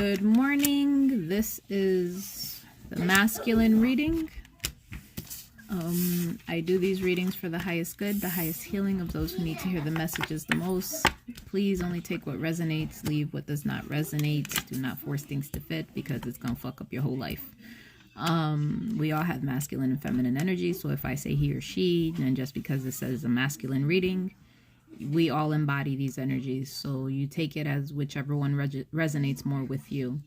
Good morning. This is the masculine reading. I do these readings for the highest good, the highest healing of those who need to hear the messages the most. Please only take what resonates, leave what does not resonate. Do not force things to fit because it's going to fuck up your whole life. We all have masculine and feminine energy, so if I say he or she, then just because it says a masculine reading, we all embody these energies, so you take it as whichever one resonates more with you.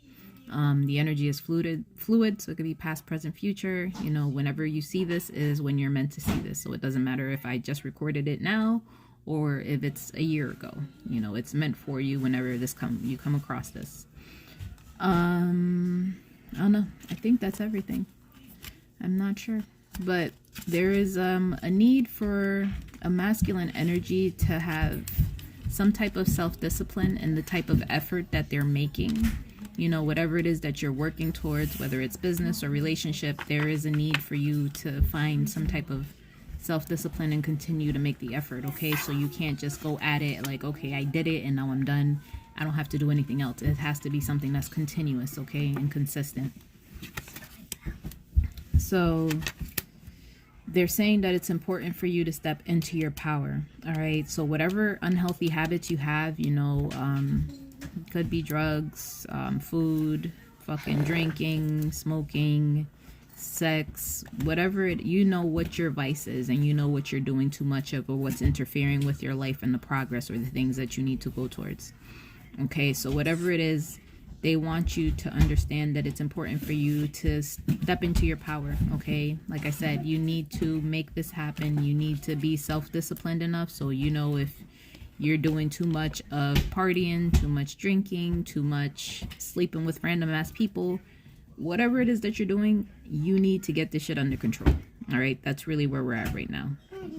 The energy is fluid, so it could be past, present, future. You know, whenever you see this is when you're meant to see this, so it doesn't matter if I just recorded it now or if it's a year ago. You know, it's meant for you whenever you come across this. I don't know, I think that's everything. I'm not sure, but there is a need for a masculine energy to have some type of self-discipline in the type of effort that they're making. You know, whatever it is that you're working towards, whether it's business or relationship, there is a need for you to find some type of self-discipline and continue to make the effort, okay? So you can't just go at it like, okay, I did it and now I'm done. I don't have to do anything else. It has to be something that's continuous, okay, and consistent. So they're saying that it's important for you to step into your power, all right? So whatever unhealthy habits you have, you know, could be drugs, food, fucking drinking, smoking, sex, whatever it, you know what your vice is and you know what you're doing too much of or what's interfering with your life and the progress or the things that you need to go towards. Okay, so whatever it is, they want you to understand that it's important for you to step into your power, okay? Like I said, you need to make this happen. You need to be self-disciplined enough so you know if you're doing too much of partying, too much drinking, too much sleeping with random ass people, whatever it is that you're doing, you need to get this shit under control, all right? That's really where we're at right now.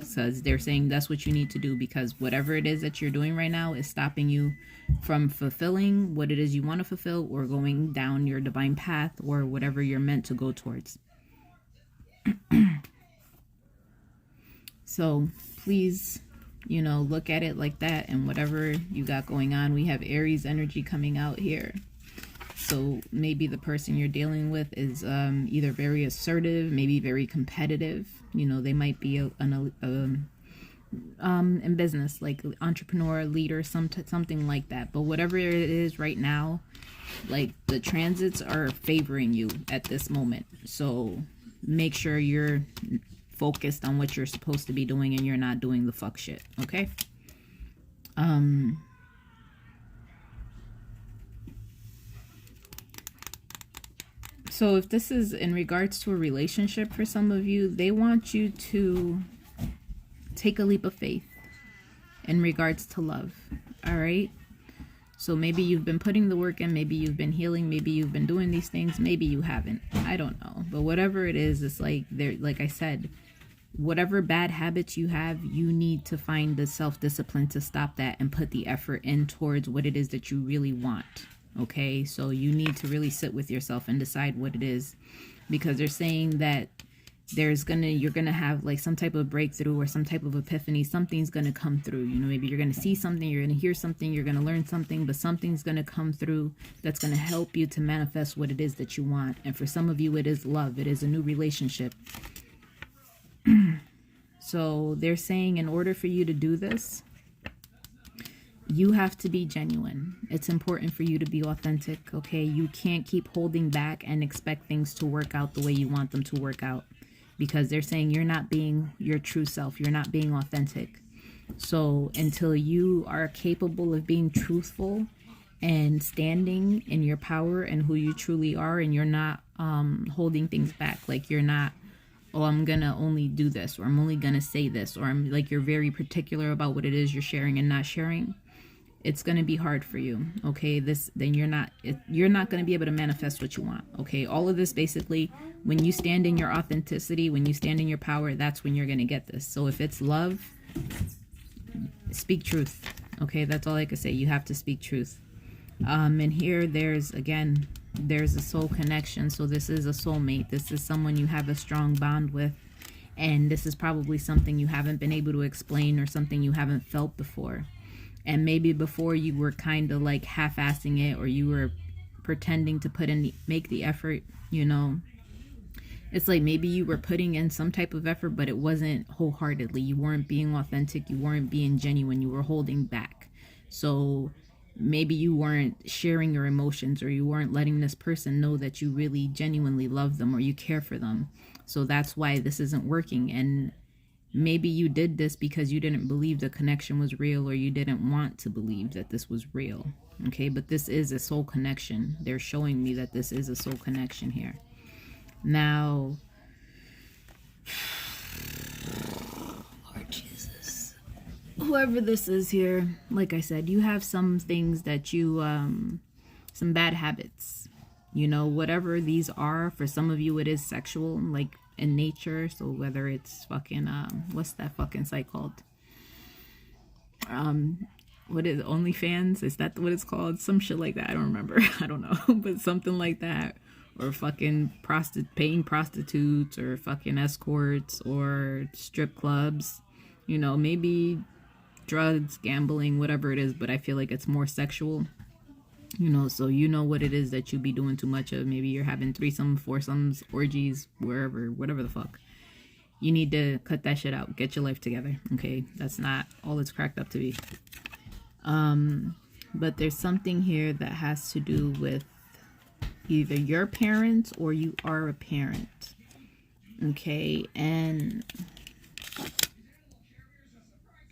So they're saying that's what you need to do because whatever it is that you're doing right now is stopping you from fulfilling what it is you want to fulfill or going down your divine path or whatever you're meant to go towards. So please, you know, look at it like that, and whatever you got going on, we have Aries energy coming out here. So maybe the person you're dealing with is either very assertive, maybe very competitive. You know, they might be in business, like entrepreneur, leader, something like that. But whatever it is right now, like the transits are favoring you at this moment. So make sure you're focused on what you're supposed to be doing and you're not doing the fuck shit, okay? So if this is in regards to a relationship for some of you, they want you to take a leap of faith in regards to love, all right? So maybe you've been putting the work in, maybe you've been healing, maybe you've been doing these things, maybe you haven't. I don't know. But whatever it is, it's like, like I said, whatever bad habits you have, you need to find the self-discipline to stop that and put the effort in towards what it is that you really want. Okay, so you need to really sit with yourself and decide what it is, because they're saying that you're gonna have like some type of breakthrough or some type of epiphany. Something's gonna come through. You know, maybe you're gonna see something, you're gonna hear something, you're gonna learn something, but something's gonna come through that's gonna help you to manifest what it is that you want. And for some of you, it is love. It is a new relationship. So they're saying in order for you to do this, you have to be genuine. It's important for you to be authentic, okay? You can't keep holding back and expect things to work out the way you want them to work out, because they're saying you're not being your true self. You're not being authentic. So until you are capable of being truthful and standing in your power and who you truly are, and you're not holding things back, like you're not, oh, I'm gonna only do this, or I'm only gonna say this, or I'm like, you're very particular about what it is you're sharing and not sharing, it's going to be hard for you, okay? Then you're not going to be able to manifest what you want, okay? All of this, basically, when you stand in your authenticity, when you stand in your power, that's when you're going to get this. So if it's love, speak truth, okay? That's all I can say. You have to speak truth. And here there's a soul connection. So this is a soulmate. This is someone you have a strong bond with. And this is probably something you haven't been able to explain or something you haven't felt before. And maybe before you were kind of like half-assing it, or you were pretending to make the effort, you know. It's like maybe you were putting in some type of effort, but it wasn't wholeheartedly. You weren't being authentic. You weren't being genuine. You were holding back. So maybe you weren't sharing your emotions, or you weren't letting this person know that you really genuinely love them or you care for them. So that's why this isn't working. And maybe you did this because you didn't believe the connection was real, or you didn't want to believe that this was real. Okay, but this is a soul connection. They're showing me that this is a soul connection here. Now, Lord Jesus, whoever this is here, like I said, you have some things that you, some bad habits, you know, whatever these are. For some of you, it is sexual, like in nature. So whether it's fucking, what's that fucking site called? What is OnlyFans? Is that what it's called? Some shit like that. I don't remember. I don't know, but something like that. Or fucking paying prostitutes, or fucking escorts, or strip clubs, you know, maybe drugs, gambling, whatever it is. But I feel like it's more sexual, you know. So you know what it is that you be doing too much of. Maybe you're having threesomes, foursomes, orgies, wherever, whatever the fuck. You need to cut that shit out. Get your life together, okay? That's not all it's cracked up to be. But there's something here that has to do with either your parents or you are a parent, okay? And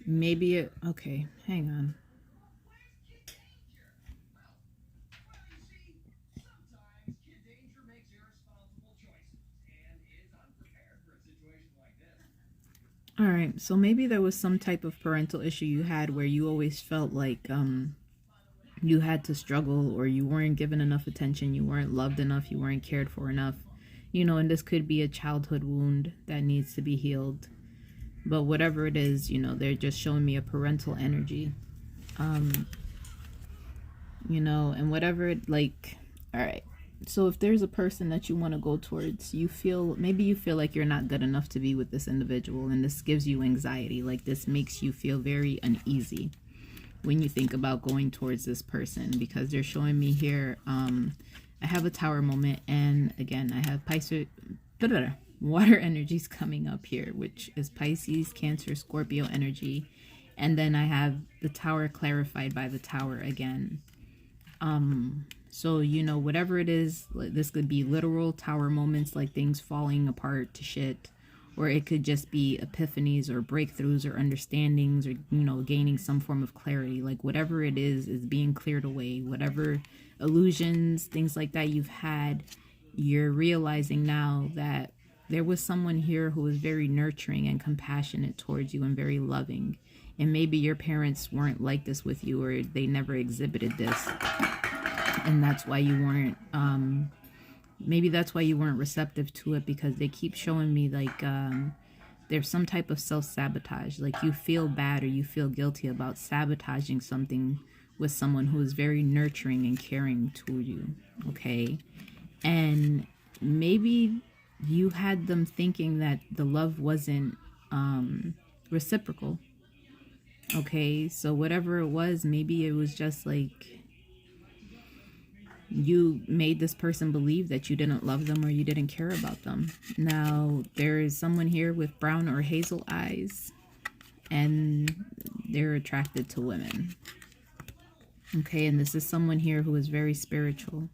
maybe okay, hang on. All right, so maybe there was some type of parental issue you had where you always felt like you had to struggle, or you weren't given enough attention, you weren't loved enough, you weren't cared for enough, you know. And this could be a childhood wound that needs to be healed. But whatever it is, you know, they're just showing me a parental energy, you know. And whatever it, like, all right, so if there's a person that you want to go towards, maybe you feel like you're not good enough to be with this individual, and this gives you anxiety. Like, this makes you feel very uneasy when you think about going towards this person, because they're showing me here, I have a tower moment, and again, I have Pisces, water energies coming up here, which is Pisces, Cancer, Scorpio energy, and then I have the tower clarified by the tower again. So, you know, whatever it is, this could be literal tower moments, like things falling apart to shit, or it could just be epiphanies or breakthroughs or understandings, or, you know, gaining some form of clarity. Like, whatever it is being cleared away. Whatever illusions, things like that you've had, you're realizing now that there was someone here who was very nurturing and compassionate towards you and very loving. And maybe your parents weren't like this with you, or they never exhibited this. And that's why you weren't, maybe that's why you weren't receptive to it, because they keep showing me like there's some type of self-sabotage. Like, you feel bad or you feel guilty about sabotaging something with someone who is very nurturing and caring to you, okay? And maybe you had them thinking that the love wasn't reciprocal, okay? So whatever it was, maybe it was just like you made this person believe that you didn't love them or you didn't care about them. Now, there is someone here with brown or hazel eyes, and they're attracted to women. Okay, and this is someone here who is very spiritual.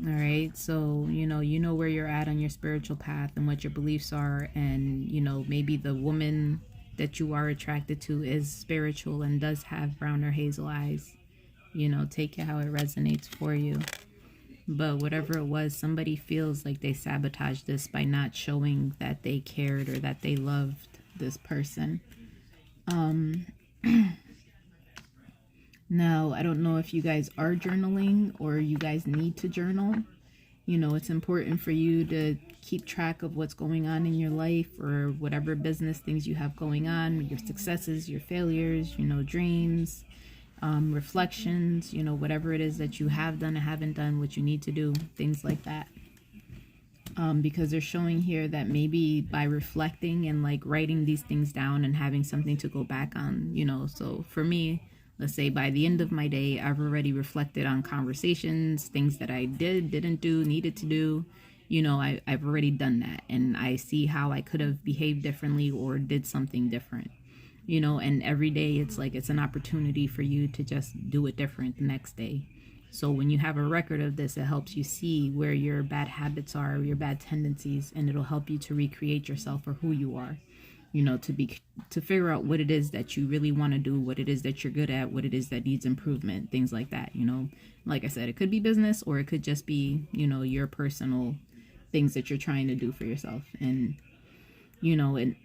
All right, so, you know where you're at on your spiritual path and what your beliefs are, and, you know, maybe the woman that you are attracted to is spiritual and does have brown or hazel eyes. You know, take it how it resonates for you. But whatever it was, somebody feels like they sabotaged this by not showing that they cared or that they loved this person. Now, I don't know if you guys are journaling or you guys need to journal. You know, it's important for you to keep track of what's going on in your life, or whatever business things you have going on, your successes, your failures, you know, dreams, reflections, you know, whatever it is that you have done and haven't done, what you need to do, things like that. Because they're showing here that maybe by reflecting and like writing these things down and having something to go back on, you know. So for me, Let's say by the end of my day, I've already reflected on conversations, things that I didn't do, needed to do. You know, I've already done that, and I see how I could have behaved differently or did something different. You know, and every day it's like it's an opportunity for you to just do it different the next day. So when you have a record of this, it helps you see where your bad habits are, your bad tendencies, and it'll help you to recreate yourself for who you are. You know, to figure out what it is that you really want to do, what it is that you're good at, what it is that needs improvement, things like that. You know, like I said, it could be business, or it could just be, you know, your personal things that you're trying to do for yourself. And you know, it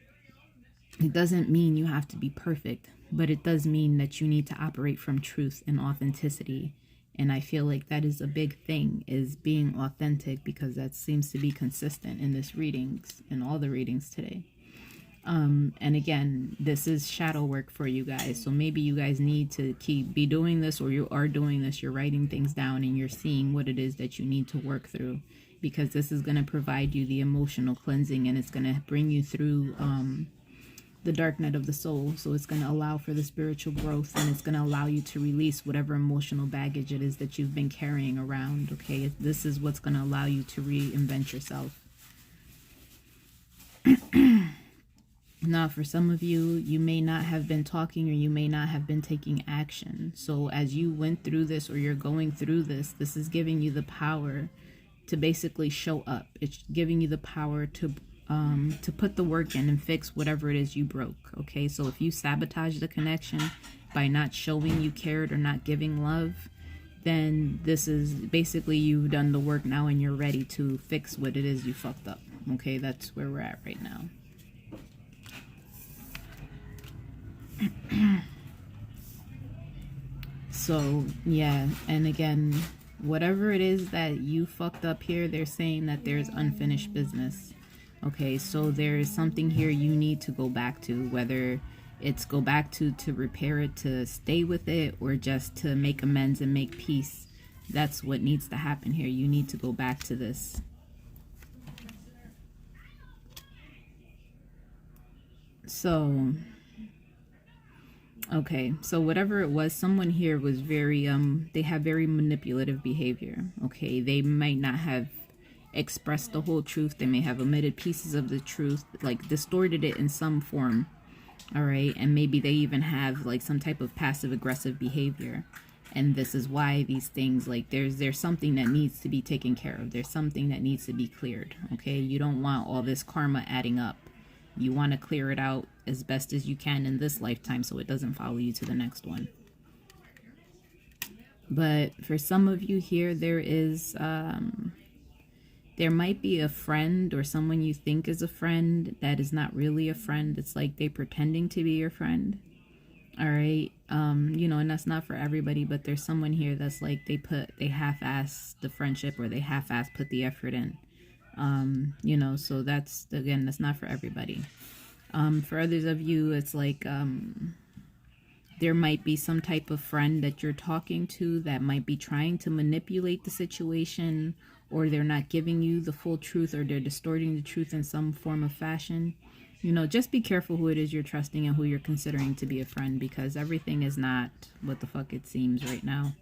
doesn't mean you have to be perfect, but it does mean that you need to operate from truth and authenticity. And I feel like that is a big thing, is being authentic, because that seems to be consistent in this readings, in all the readings today. And again, this is shadow work for you guys. So maybe you guys need to be doing this, or you are doing this, you're writing things down and you're seeing what it is that you need to work through, because this is going to provide you the emotional cleansing, and it's going to bring you through, the dark night of the soul. So it's going to allow for the spiritual growth, and it's going to allow you to release whatever emotional baggage it is that you've been carrying around. Okay, this is what's going to allow you to reinvent yourself. Now, for some of you, you may not have been talking, or you may not have been taking action. So as you went through this, or you're going through this, this is giving you the power to basically show up. It's giving you the power to put the work in and fix whatever it is you broke. Okay, so if you sabotage the connection by not showing you cared or not giving love, then this is basically you've done the work now, and you're ready to fix what it is you fucked up. Okay, that's where we're at right now. So yeah, and again, whatever it is that you fucked up here, they're saying that there's unfinished business. Okay, so there is something here you need to go back to, whether it's go back to repair it, to stay with it, or just to make amends and make peace. That's what needs to happen here. You need to go back to this. So okay, so whatever it was, someone here was very they have very manipulative behavior. Okay, they might not have expressed the whole truth. They may have omitted pieces of the truth, like distorted it in some form. All right, and maybe they even have like some type of passive aggressive behavior. And this is why these things, like there's something that needs to be taken care of. There's something that needs to be cleared. Okay, you don't want all this karma adding up. You want to clear it out as best as you can in this lifetime, so it doesn't follow you to the next one. But for some of you here, there is there might be a friend or someone you think is a friend that is not really a friend. It's like they're pretending to be your friend. All right, you know, and that's not for everybody, but there's someone here that's like they half-ass the friendship, or they half-ass put the effort in. You know, so that's, again, that's not for everybody. For others of you, it's like there might be some type of friend that you're talking to that might be trying to manipulate the situation, or they're not giving you the full truth, or they're distorting the truth in some form of fashion. You know, just be careful who it is you're trusting and who you're considering to be a friend, because everything is not what the fuck it seems right now.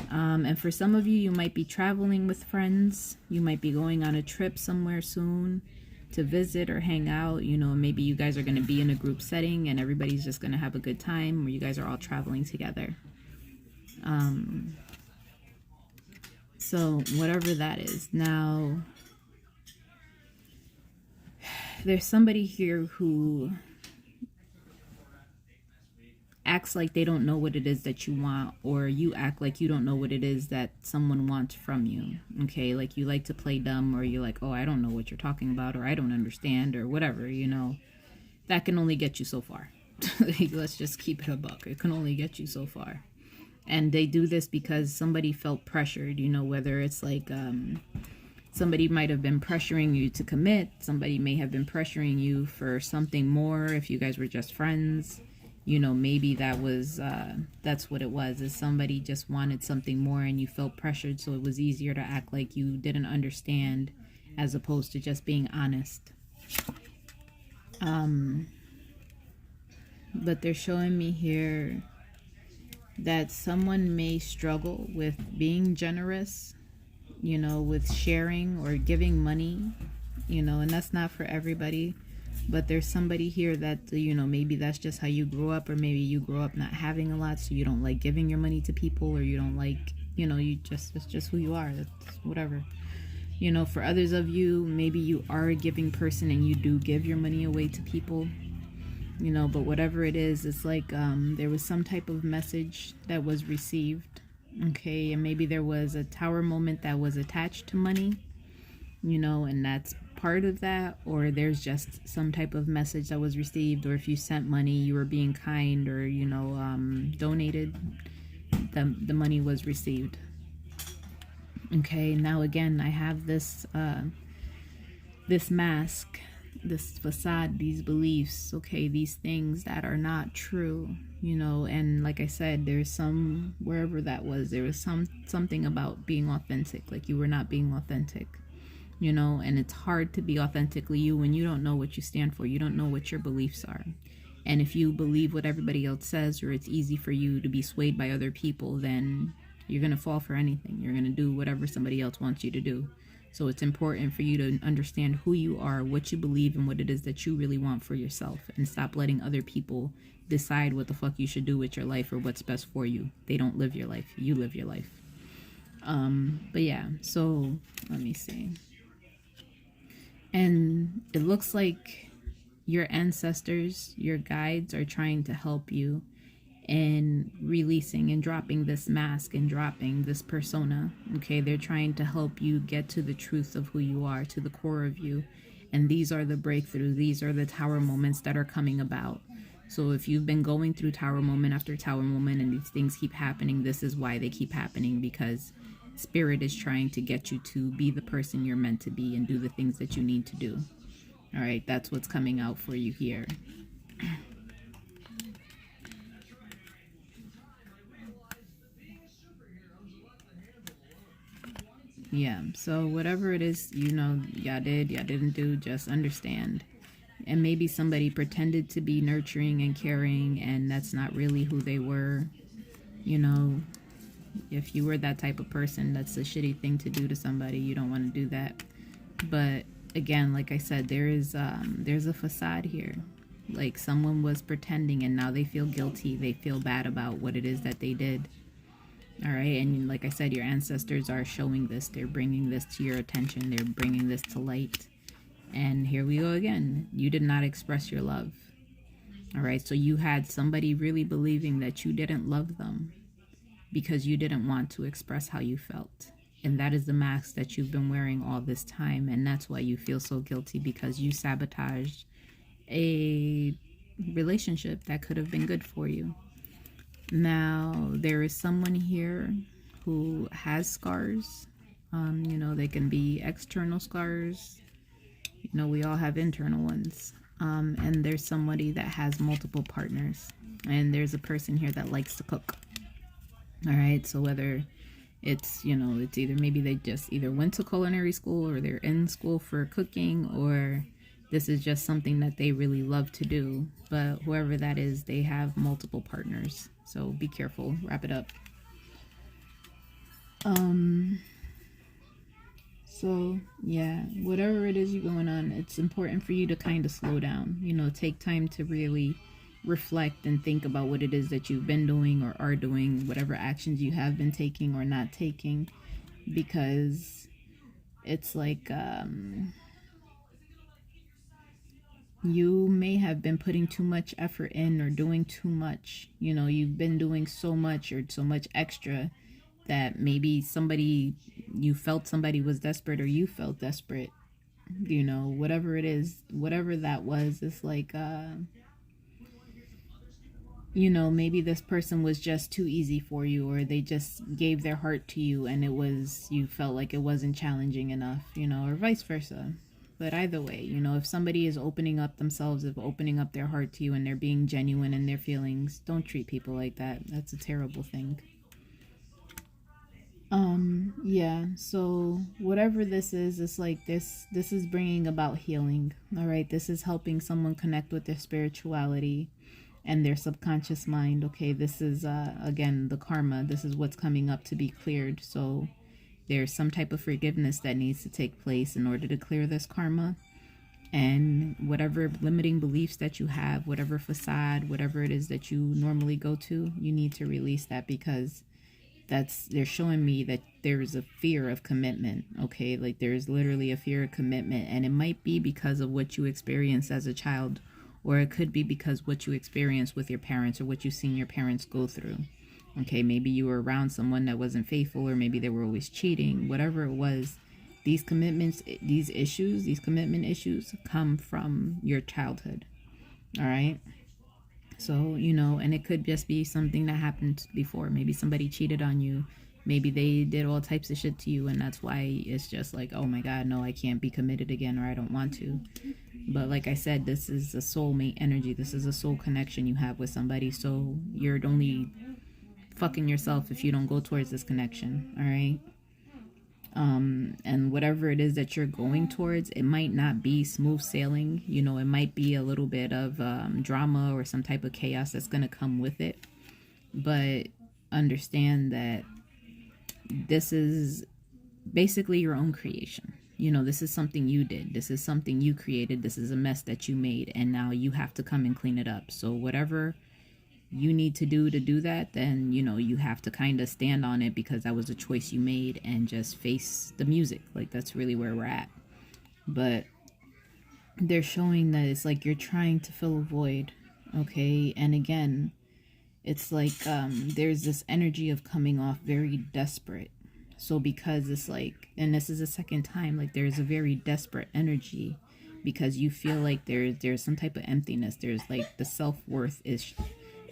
And for some of you, you might be traveling with friends. You might be going on a trip somewhere soon to visit or hang out. You know, maybe you guys are going to be in a group setting and everybody's just going to have a good time, or you guys are all traveling together. So whatever that is. Now, there's somebody here who acts like they don't know what it is that you want, or you act like you don't know what it is that someone wants from you. Okay, like you like to play dumb, or you're like, oh, I don't know what you're talking about, or I don't understand, or whatever. You know, that can only get you so far. Let's just keep it a buck. It can only get you so far. And they do this because somebody felt pressured, you know, whether it's like somebody might have been pressuring you to commit, somebody may have been pressuring you for something more if you guys were just friends. You know, maybe that was that's what it was, is somebody just wanted something more and you felt pressured, so it was easier to act like you didn't understand as opposed to just being honest. But they're showing me here that someone may struggle with being generous, with sharing or giving money, and that's not for everybody. But there's somebody here that, maybe that's just how you grew up, or maybe you grew up not having a lot, so you don't like giving your money to people, or you don't like, it's just who you are. That's whatever. For others of you, maybe you are a giving person and you do give your money away to people, but whatever it is, it's like there was some type of message that was received, okay, and maybe there was a tower moment that was attached to money, and that's part of that, or there's just some type of message that was received, or if you sent money, you were being kind, or donated, the money was received. Okay, now again, I have this this mask, this facade, these beliefs, okay, these things that are not true, and like I said, there's some, wherever that was, there was something about being authentic, like you were not being authentic, and it's hard to be authentically you when you don't know what you stand for, you don't know what your beliefs are. And if you believe what everybody else says, or it's easy for you to be swayed by other people, then you're going to fall for anything. You're going to do whatever somebody else wants you to do. So it's important for you to understand who you are, what you believe, and what it is that you really want for yourself, and stop letting other people decide what the fuck you should do with your life or what's best for you. They don't live your life. You live your life. But yeah, so let me see. And it looks like your ancestors, your guides, are trying to help you in releasing and dropping this mask and dropping this persona. Okay, they're trying to help you get to the truth of who you are, to the core of you. And these are the breakthroughs, these are the tower moments that are coming about. So if you've been going through tower moment after tower moment and these things keep happening, this is why they keep happening, because Spirit is trying to get you to be the person you're meant to be and do the things that you need to do. All right, that's what's coming out for you here. Yeah, so whatever it is, y'all did, y'all didn't do, just understand. And maybe somebody pretended to be nurturing and caring, and that's not really who they were. If you were that type of person, that's a shitty thing to do to somebody. You don't want to do that. But again, like I said, there's a facade here. Like someone was pretending and now they feel guilty. They feel bad about what it is that they did. All right, and like I said, your ancestors are showing this. They're bringing this to your attention. They're bringing this to light. And here we go again. You did not express your love. All right, so you had somebody really believing that you didn't love them because you didn't want to express how you felt. And that is the mask that you've been wearing all this time. And that's why you feel so guilty, because you sabotaged a relationship that could have been good for you. Now, there is someone here who has scars. They can be external scars. We all have internal ones. And there's somebody that has multiple partners. And there's a person here that likes to cook. All right, so whether it's, it's either maybe they just either went to culinary school, or they're in school for cooking, or this is just something that they really love to do. But whoever that is, they have multiple partners. So be careful. Wrap it up. So yeah, whatever it is you're going on, it's important for you to kind of slow down. Take time to really reflect and think about what it is that you've been doing or are doing, whatever actions you have been taking or not taking, because it's like you may have been putting too much effort in or doing too much. You've been doing so much or so much extra that maybe you felt somebody was desperate, or you felt desperate, whatever it is, whatever that was. It's like maybe this person was just too easy for you, or they just gave their heart to you and you felt like it wasn't challenging enough, or vice versa. But either way, if somebody is opening up themselves, of opening up their heart to you, and they're being genuine in their feelings, don't treat people like that. That's a terrible thing. Yeah, so whatever this is, it's like this is bringing about healing. All right, this is helping someone connect with their spirituality. and their subconscious mind. Okay, this is again the karma. This is what's coming up to be cleared. So there's some type of forgiveness that needs to take place in order to clear this karma. And whatever limiting beliefs that you have, whatever facade, whatever it is that you normally go to, you need to release that, because they're showing me that there's a fear of commitment. Okay, like there's literally a fear of commitment, and it might be because of what you experienced as a child, or it could be because what you experienced with your parents or what you've seen your parents go through. Okay, maybe you were around someone that wasn't faithful, or maybe they were always cheating. Whatever it was, these commitment issues come from your childhood. All right. So, and it could just be something that happened before. Maybe somebody cheated on you. Maybe they did all types of shit to you, and that's why it's just like, oh my God, no, I can't be committed again, or I don't want to. But like I said, this is a soulmate energy. This is a soul connection you have with somebody. So you're only fucking yourself if you don't go towards this connection. All right. And whatever it is that you're going towards, it might not be smooth sailing. It might be a little bit of drama or some type of chaos that's going to come with it. But understand that this is basically your own creation. This is something you did. This is something you created. This is a mess that you made, and now you have to come and clean it up. So whatever you need to do that, then you have to kind of stand on it, because that was a choice you made, and just face the music. Like, that's really where we're at. But they're showing that it's like you're trying to fill a void. Okay, and again, it's like there's this energy of coming off very desperate. So because it's like, and this is the second time, like there's a very desperate energy, because you feel like there's some type of emptiness. There's like the self-worth is,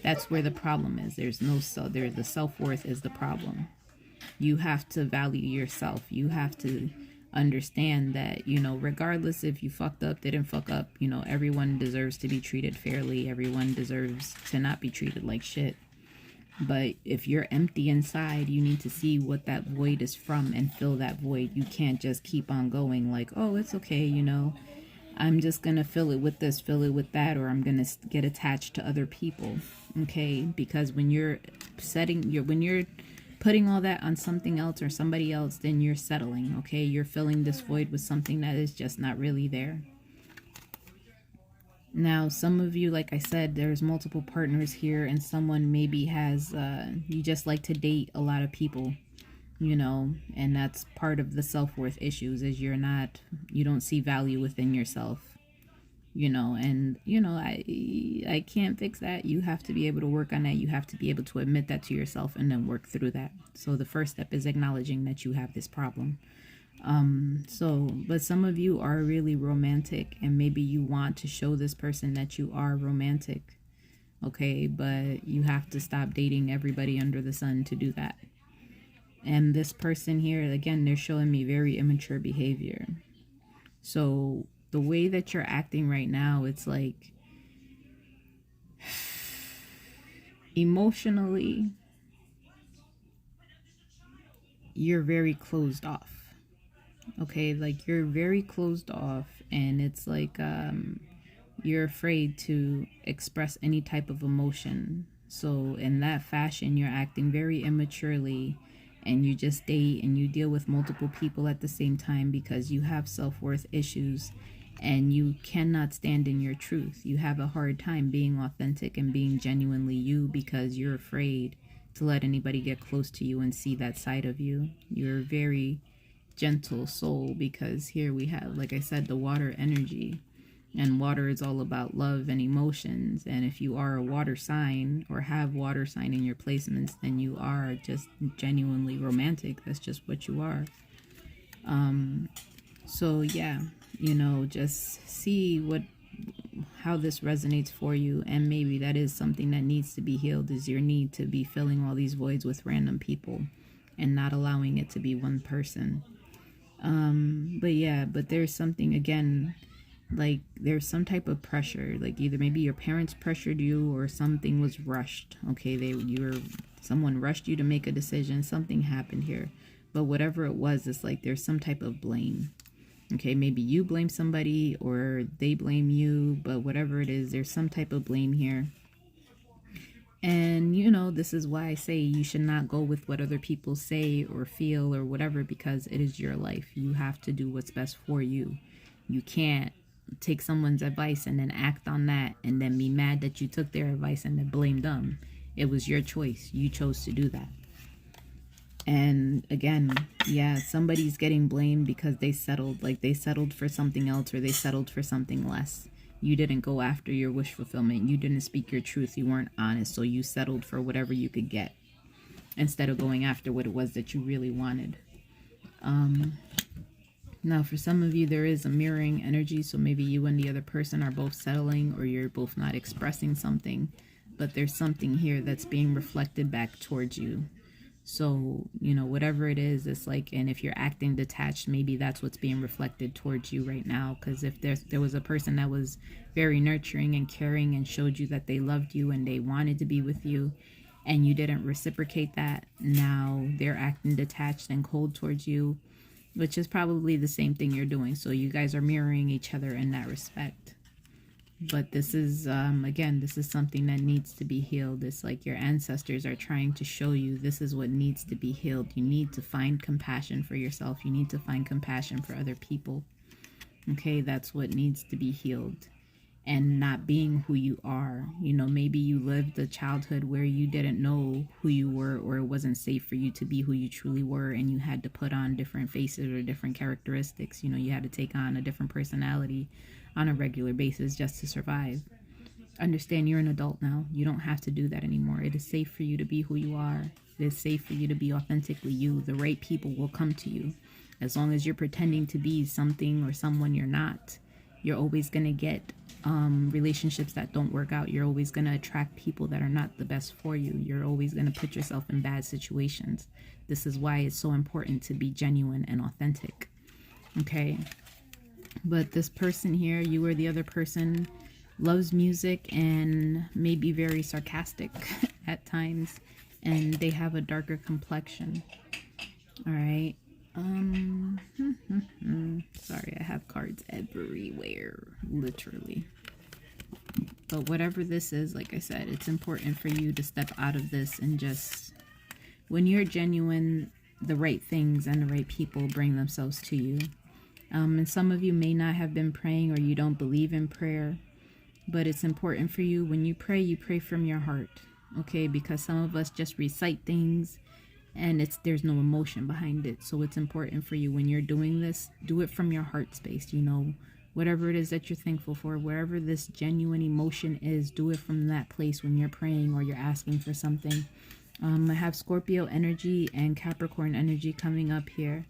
that's where the problem is. The self-worth is the problem. You have to value yourself. You have to understand that, regardless if you fucked up, didn't fuck up, everyone deserves to be treated fairly. Everyone deserves to not be treated like shit. But if you're empty inside, you need to see what that void is from and fill that void. You can't just keep on going like, oh, it's okay, I'm just going to fill it with this, fill it with that, or I'm going to get attached to other people. Okay? Because when you're putting all that on something else or somebody else, then you're settling. Okay? You're filling this void with something that is just not really there. Now, some of you, like I said, there's multiple partners here, and someone maybe has, you just like to date a lot of people. And that's part of the self-worth issues, is you don't see value within yourself, and I can't fix that. You have to be able to work on that. You have to be able to admit that to yourself and then work through that. So the first step is acknowledging that you have this problem. But some of you are really romantic, and maybe you want to show this person that you are romantic. Okay, but you have to stop dating everybody under the sun to do that. And this person here, again, they're showing me very immature behavior. So the way that you're acting right now, it's like emotionally, you're very closed off. Okay, like you're very closed off, and it's like you're afraid to express any type of emotion. So in that fashion, you're acting very immaturely. And you just date and you deal with multiple people at the same time, because you have self-worth issues and you cannot stand in your truth. You have a hard time being authentic and being genuinely you, because you're afraid to let anybody get close to you and see that side of you. You're a very gentle soul, because here we have, like I said, the water energy. And water is all about love and emotions. And if you are a water sign or have water sign in your placements, then you are just genuinely romantic. That's just what you are. So yeah, just see how this resonates for you. And maybe that is something that needs to be healed, is your need to be filling all these voids with random people and not allowing it to be one person. But there's something, again, like there's some type of pressure, like either maybe your parents pressured you or something was rushed. Okay, someone rushed you to make a decision, something happened here. But whatever it was, it's like there's some type of blame. Okay, maybe you blame somebody or they blame you, but whatever it is, there's some type of blame here. And, this is why I say you should not go with what other people say or feel or whatever, because it is your life. You have to do what's best for you. You can't take someone's advice and then act on that and then be mad that you took their advice and then blame them. It was your choice. You chose to do that. And again, yeah, somebody's getting blamed because they settled. Like, they settled for something else, or they settled for something less. You didn't go after your wish fulfillment. You didn't speak your truth. You weren't honest. So you settled for whatever you could get instead of going after what it was that you really wanted. Now, for some of you, there is a mirroring energy. So maybe you and the other person are both settling, or you're both not expressing something. But there's something here that's being reflected back towards you. So, whatever it is, it's like, and if you're acting detached, maybe that's what's being reflected towards you right now. Because if there was a person that was very nurturing and caring and showed you that they loved you and they wanted to be with you, and you didn't reciprocate that, now they're acting detached and cold towards you, which is probably the same thing you're doing. So you guys are mirroring each other in that respect. But this is, again, this is something that needs to be healed. It's like your ancestors are trying to show you this is what needs to be healed. You need to find compassion for yourself. You need to find compassion for other people. Okay, that's what needs to be healed. And not being who you are. Maybe you lived a childhood where you didn't know who you were, or it wasn't safe for you to be who you truly were, and you had to put on different faces or different characteristics. You had to take on a different personality on a regular basis just to survive. Understand, you're an adult now. You don't have to do that anymore. It is safe for you to be who you are. It is safe for you to be authentically you. The right people will come to you. As long as you're pretending to be something or someone you're not, you're always going to get relationships that don't work out. You're always going to attract people that are not the best for you. You're always going to put yourself in bad situations. This is why it's so important to be genuine and authentic. Okay? But this person here, you or the other person, loves music and may be very sarcastic at times, and they have a darker complexion. All right. Sorry, I have cards everywhere, literally. But whatever this is, like I said, it's important for you to step out of this and just, when you're genuine, the right things and the right people bring themselves to you. And some of you may not have been praying, or you don't believe in prayer, but it's important for you, when you pray from your heart, okay? Because some of us just recite things and there's no emotion behind it. So it's important for you, when you're doing this, do it from your heart space. Whatever it is that you're thankful for, wherever this genuine emotion is, do it from that place when you're praying or you're asking for something. I have Scorpio energy and Capricorn energy coming up here.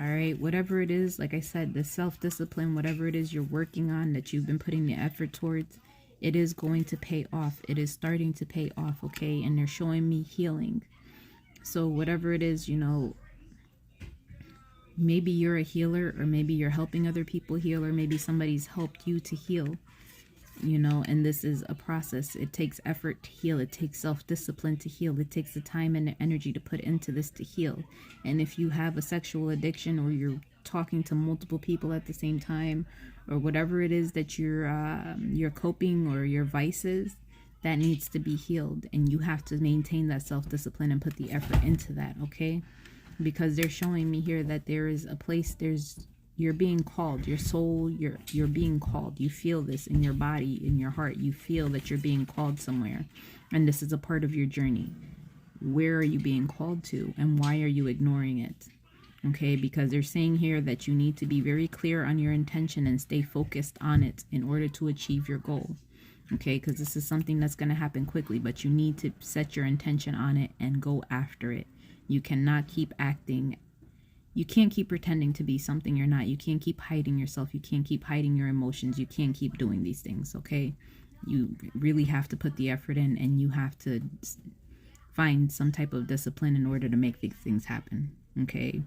All right, whatever it is, like I said, the self-discipline, whatever it is you're working on, that you've been putting the effort towards, it is going to pay off. It is starting to pay off, okay? And they're showing me healing. So whatever it is, maybe you're a healer, or maybe you're helping other people heal, or maybe somebody's helped you to heal. And this is a process. It takes effort to heal. It takes self-discipline to heal. It takes the time and the energy to put into this to heal. And if you have a sexual addiction, or you're talking to multiple people at the same time, or whatever it is that you're coping, or your vices, that needs to be healed. And you have to maintain that self-discipline and put the effort into that, okay? Because they're showing me here that there is a place, you're being called. Your soul, you're being called. You feel this in your body, in your heart. You feel that you're being called somewhere. And this is a part of your journey. Where are you being called to? And why are you ignoring it? Okay, because they're saying here that you need to be very clear on your intention and stay focused on it in order to achieve your goal. Okay, because this is something that's going to happen quickly, but you need to set your intention on it and go after it. You cannot keep acting. You can't keep pretending to be something you're not. You can't keep hiding yourself. You can't keep hiding your emotions. You can't keep doing these things, okay? You really have to put the effort in, and you have to find some type of discipline in order to make these things happen, okay?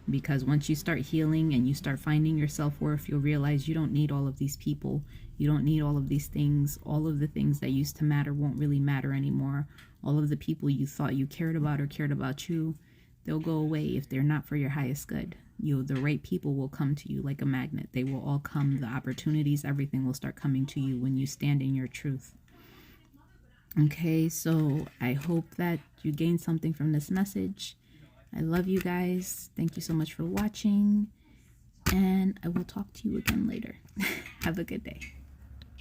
Because once you start healing and you start finding your self-worth, you'll realize you don't need all of these people. You don't need all of these things. All of the things that used to matter won't really matter anymore. All of the people you thought you cared about or cared about you, they'll go away if they're not for your highest good. The right people will come to you like a magnet. They will all come. The opportunities, everything will start coming to you when you stand in your truth. Okay, so I hope that you gained something from this message. I love you guys. Thank you so much for watching. And I will talk to you again later. Have a good day.